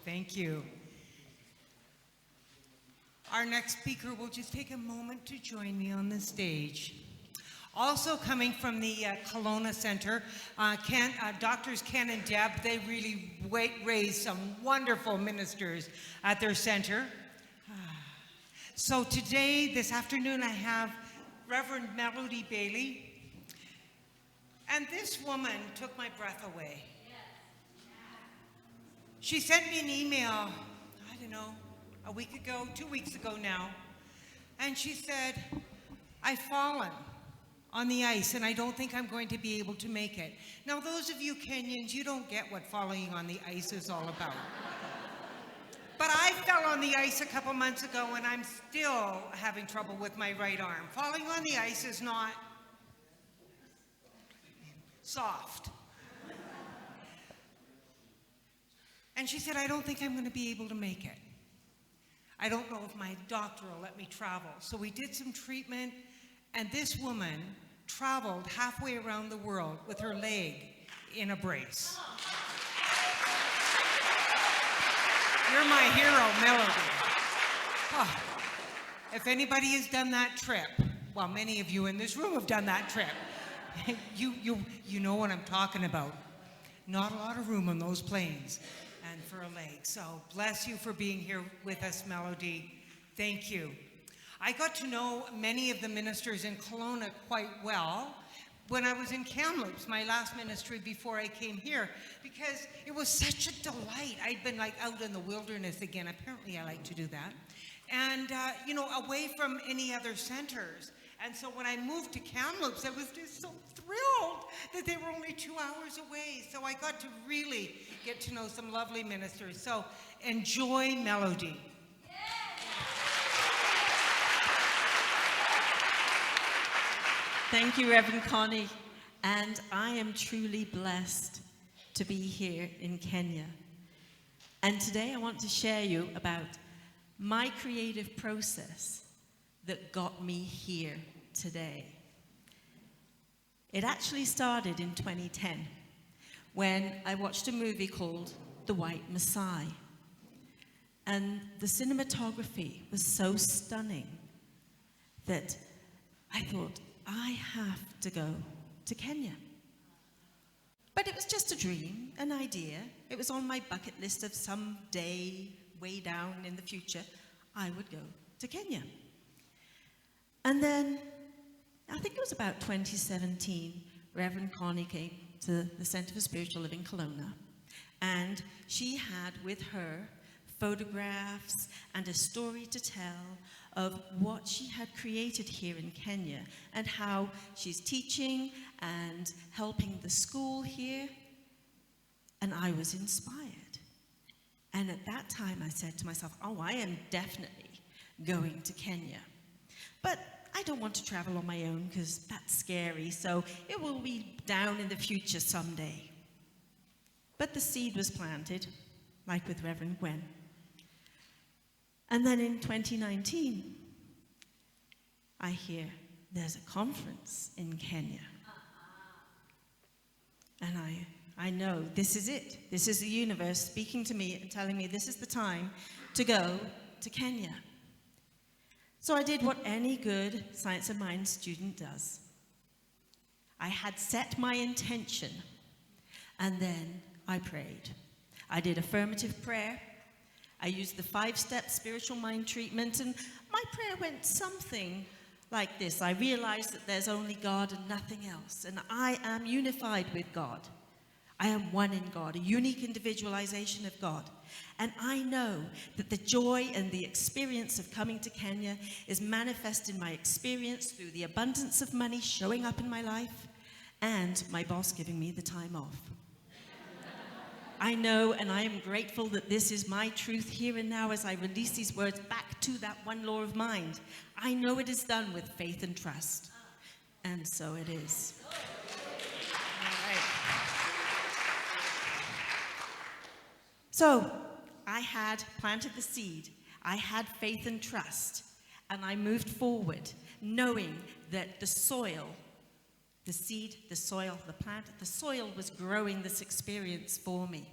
Thank you. Our next speaker will just take a moment to join me on the stage. Also coming from the Kelowna Center, Doctors Ken and Deb, they really raised some wonderful ministers at their center. So today, this afternoon, I have Reverend Melody Bailey. And this woman took my breath away. She sent me an email, I don't know, a week ago, 2 weeks ago now. And she said, I've fallen on the ice and I don't think I'm going to be able to make it. Now, those of you Kenyans, you don't get what falling on the ice is all about. But I fell on the ice a couple months ago and I'm still having trouble with my right arm. Falling on the ice is not soft. And she said, I don't think I'm going to be able to make it. I don't know if my doctor will let me travel. So we did some treatment, and this woman traveled halfway around the world with her leg in a brace. You're my hero, Melody. Oh, if anybody has done that trip, well, many of you in this room have done that trip. You know what I'm talking about. Not a lot of room on those planes and for a leg. So bless you for being here with us, Melody. Thank you. I got to know many of the ministers in Kelowna quite well when I was in Kamloops, my last ministry before I came here, because it was such a delight. I'd been like out in the wilderness again. Apparently I like to do that. And, away from any other centers. And so when I moved to Kamloops, I was just so thrilled that they were only 2 hours away. So I got to really get to know some lovely ministers. So enjoy Melody. Thank you, Reverend Connie. And I am truly blessed to be here in Kenya. And today I want to share you about my creative process that got me here today. It actually started in 2010 when I watched a movie called The White Messiah. And the cinematography was so stunning that I thought, I have to go to Kenya. But it was just a dream, an idea. It was on my bucket list of some day, way down in the future, I would go to Kenya. And then, I think it was about 2017, Reverend Connie came to the Center for Spiritual Living, Kelowna, and she had with her photographs and a story to tell of what she had created here in Kenya and how she's teaching and helping the school here. And I was inspired. And at that time, I said to myself, oh, I am definitely going to Kenya. But I don't want to travel on my own because that's scary, so it will be down in the future someday. But the seed was planted, like with Reverend Gwen. And then in 2019, I hear there's a conference in Kenya. And I know this is it. This is the universe speaking to me and telling me this is the time to go to Kenya. So I did what any good Science of Mind student does. I had set my intention, and then I prayed. I did affirmative prayer. I used the 5-step spiritual mind treatment, and my prayer went something like this. I realized that there's only God and nothing else, and I am unified with God. I am one in God, a unique individualization of God. And I know that the joy and the experience of coming to Kenya is manifest in my experience through the abundance of money showing up in my life and my boss giving me the time off. I know and I am grateful that this is my truth here and now as I release these words back to that one law of mind. I know it is done with faith and trust. And so it is. All right. So, I had planted the seed, I had faith and trust, and I moved forward, knowing that the soil, the seed, the soil, the plant, the soil was growing this experience for me.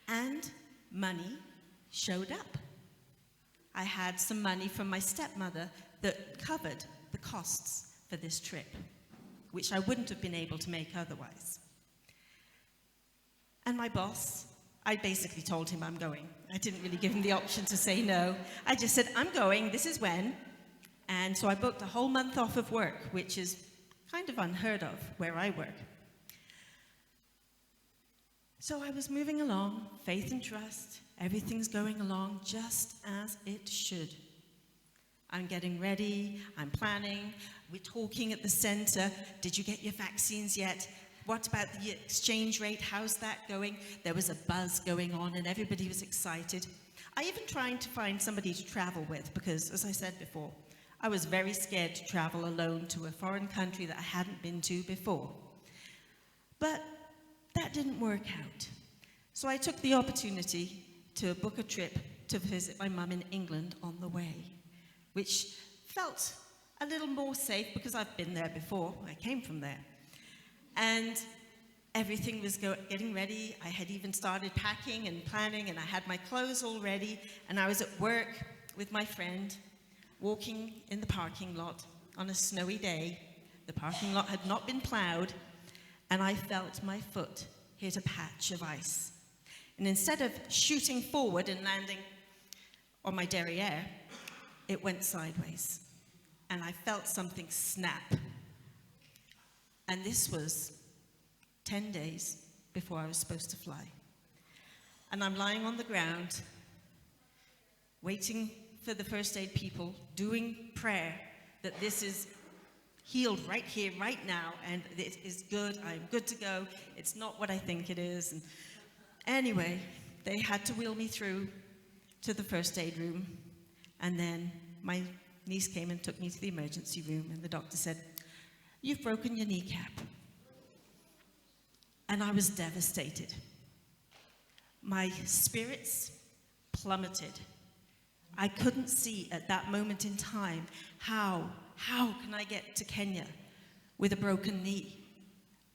And money showed up. I had some money from my stepmother that covered the costs for this trip, which I wouldn't have been able to make otherwise. And my boss, I basically told him I'm going. I didn't really give him the option to say no. I just said, I'm going, this is when. And so I booked a whole month off of work, which is kind of unheard of where I work. So I was moving along, faith and trust. Everything's going along just as it should. I'm getting ready, I'm planning, we're talking at the center. Did you get your vaccines yet? What about the exchange rate? How's that going? There was a buzz going on and everybody was excited. I even tried to find somebody to travel with because, as I said before, I was very scared to travel alone to a foreign country that I hadn't been to before. But that didn't work out. So I took the opportunity to book a trip to visit my mum in England on the way, which felt a little more safe because I've been there before. I came from there. And everything was getting ready. I had even started packing and planning, and I had my clothes all ready, and I was at work with my friend, walking in the parking lot on a snowy day. The parking lot had not been plowed, and I felt my foot hit a patch of ice. And instead of shooting forward and landing on my derriere, it went sideways. And I felt something snap. And this was 10 days before I was supposed to fly. And I'm lying on the ground, waiting for the first aid people, doing prayer that this is healed right here, right now, and it is good, I'm good to go, it's not what I think it is. And anyway, they had to wheel me through to the first aid room, and then my niece came and took me to the emergency room, and the doctor said, "You've broken your kneecap." And I was devastated. My spirits plummeted. I couldn't see at that moment in time how can I get to Kenya with a broken knee?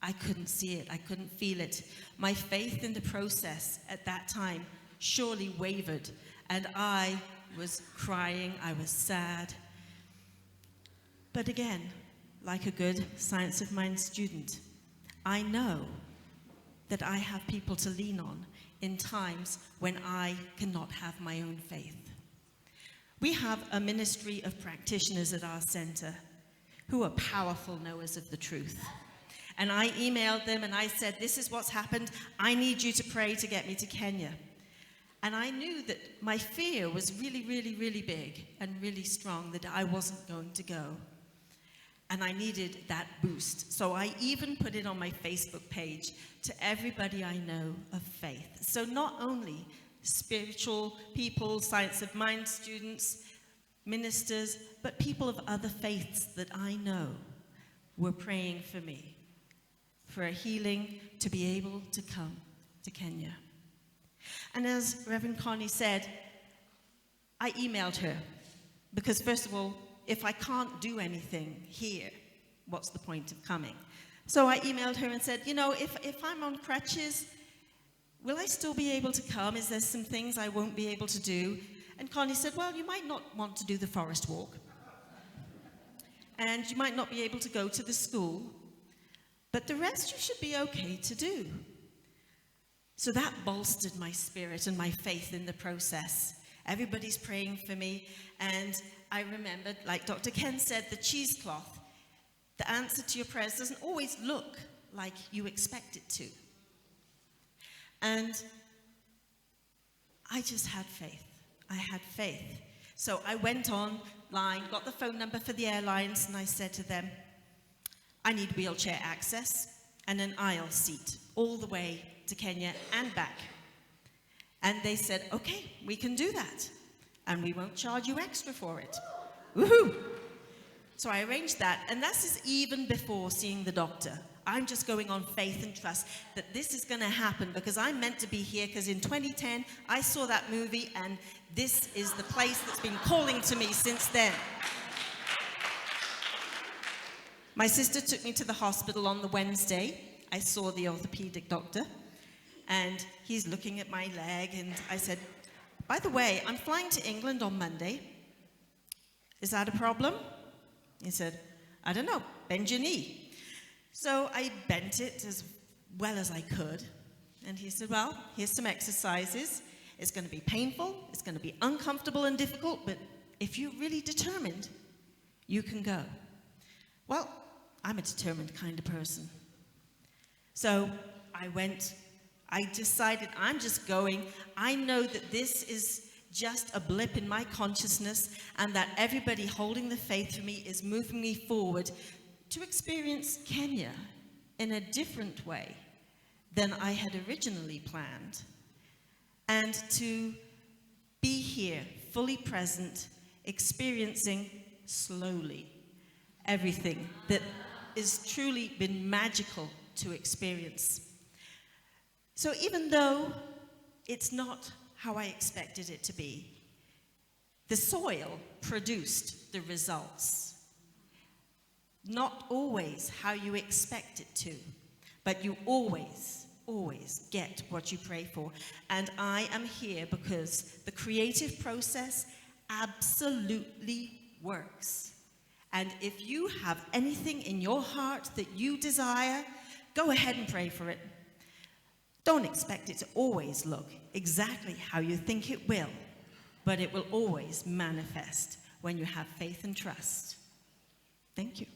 I couldn't see it, I couldn't feel it. My faith in the process at that time surely wavered, and I was crying, I was sad. But again, like a good Science of Mind student, I know that I have people to lean on in times when I cannot have my own faith. We have a ministry of practitioners at our center who are powerful knowers of the truth. And I emailed them and I said, this is what's happened. I need you to pray to get me to Kenya. And I knew that my fear was really, really, really big and really strong that I wasn't going to go. And I needed that boost. So I even put it on my Facebook page to everybody I know of faith. So not only spiritual people, Science of Mind students, ministers, but people of other faiths that I know were praying for me, for a healing to be able to come to Kenya. And as Reverend Connie said, I emailed her because, first of all, if I can't do anything here, what's the point of coming? So I emailed her and said, you know, if I'm on crutches, will I still be able to come? Is there some things I won't be able to do? And Connie said, well, you might not want to do the forest walk. And you might not be able to go to the school. But the rest you should be okay to do. So that bolstered my spirit and my faith in the process. Everybody's praying for me. And I remembered, like Dr. Ken said, the cheesecloth, the answer to your prayers doesn't always look like you expect it to. And I just had faith. I had faith. So I went online, got the phone number for the airlines, and I said to them, I need wheelchair access and an aisle seat all the way to Kenya and back. And they said, okay, we can do that. And we won't charge you extra for it. Woohoo! So I arranged that, and this is even before seeing the doctor. I'm just going on faith and trust that this is going to happen because I'm meant to be here because in 2010, I saw that movie, and this is the place that's been calling to me since then. My sister took me to the hospital on the Wednesday. I saw the orthopedic doctor, And he's looking at my leg, and I said, by the way, I'm flying to England on Monday. Is that a problem? He said, I don't know, bend your knee. So I bent it as well as I could. And he said, well, here's some exercises. It's going to be painful, it's going to be uncomfortable and difficult, but if you're really determined, you can go. Well, I'm a determined kind of person. So I went. I decided I'm just going. I know that this is just a blip in my consciousness and that everybody holding the faith for me is moving me forward to experience Kenya in a different way than I had originally planned, and to be here, fully present, experiencing slowly everything that has truly been magical to experience. So even though it's not how I expected it to be, the soil produced the results. Not always how you expect it to, but you always get what you pray for. And I am here because the creative process absolutely works. And if you have anything in your heart that you desire, go ahead and pray for it. Don't expect it to always look exactly how you think it will, but it will always manifest when you have faith and trust. Thank you.